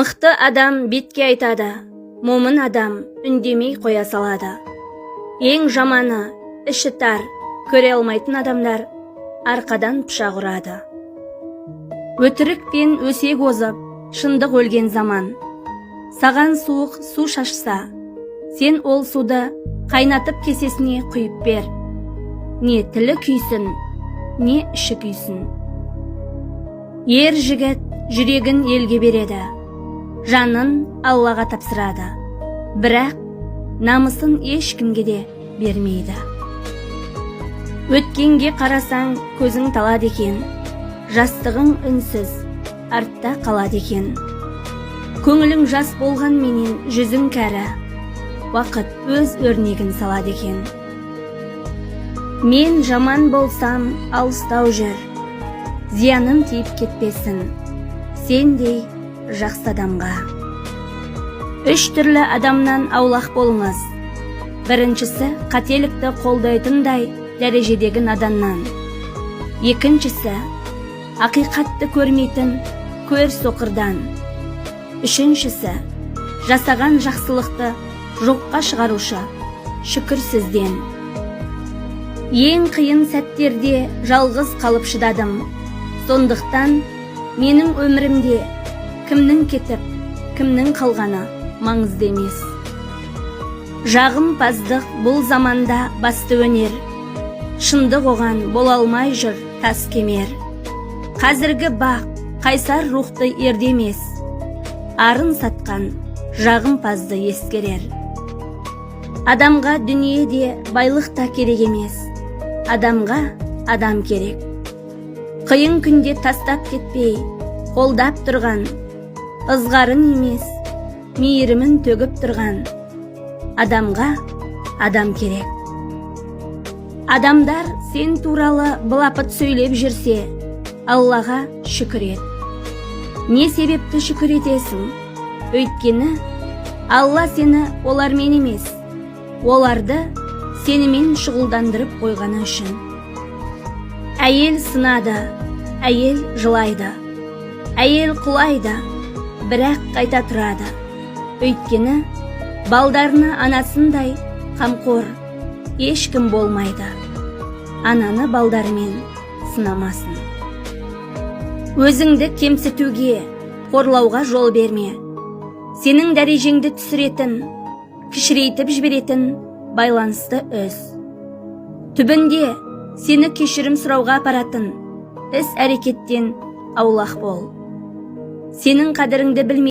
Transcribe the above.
Мықты адам бетке айтады, момын адам үндемей қоя салады. Ең жаманы, іші тар, көре алмайтын адамдар арқадан пышақ ұрады. Өтірік пен өсек озып, шындық өлген заман. Саған суық су шашса, сен ол суды қайнатып кесесіне құйып бер. Не тілі күйсін, не іші күйсін. Ер жігіт жүрегін елге береді, жанын Аллаға тапсырады, бірақ намысын ешкімге де бермейді. Өткенге қарасаң көзің талады екен, жастығың үнсіз артта қалады екен. Көңілің жас болған менен жүзің кәрі, уақыт өз өрнегін салады екен. Мен жаман болсам алыстау жүр, зияным тиіп кетпесін, сендей жақсы адамға. 3 түрлі адамнан аулақ болыңыз. Біріншісі қателікті қолдайтындай дәрежедегі наданнан. Екіншісі ақиқатты көрмейтін көр соқырдан. Үшіншісі жасаған жақсылықты жоққа шығарушы шүкірсізден. Ең қиын сәттерде жалғыз қалып шыдадым. Сондықтан менің өмірімде кімнің кетіп, кімнің қалғаны маңызды емес. Жағымпаздық бұл заманда басты өнер. Шындық оған бола алмай жүр тас кемер. Қазіргі бақ қайсар рухты ерде емес, арын сатқан жағымпазды ескерер. Адамға дүниеде байлық та керек емес, адамға адам керек. Қиын күнде тастап кетпей, қолдап тұрған, ызғарын емес, мейірімін төгіп тұрған адамға адам керек. Адамдар сен туралы былапыт сөйлеп жүрсе, Аллаға шүкір ет. Не себепті шүкір етесің? Өйткені Алла сені олармен емес, оларды сенімен шұғылдандырып қойғаны үшін. Әйел сынады, әйел жылайды, әйел құлайды, бірақ қайта тұрады. Өйткені балдарына анасындай қамқор ешкім болмайды. Ананы балдарымен сынамасын. Өзіңді кемсітуге, қорлауға жол берме. Сенің дәрежеңді түсіретін, кішірейтіп жіберетін байланысты өз. Түбінде сені кешірім сұрауға апаратын іс әрекеттен аулақ бол. Сенің қадіріңді білмей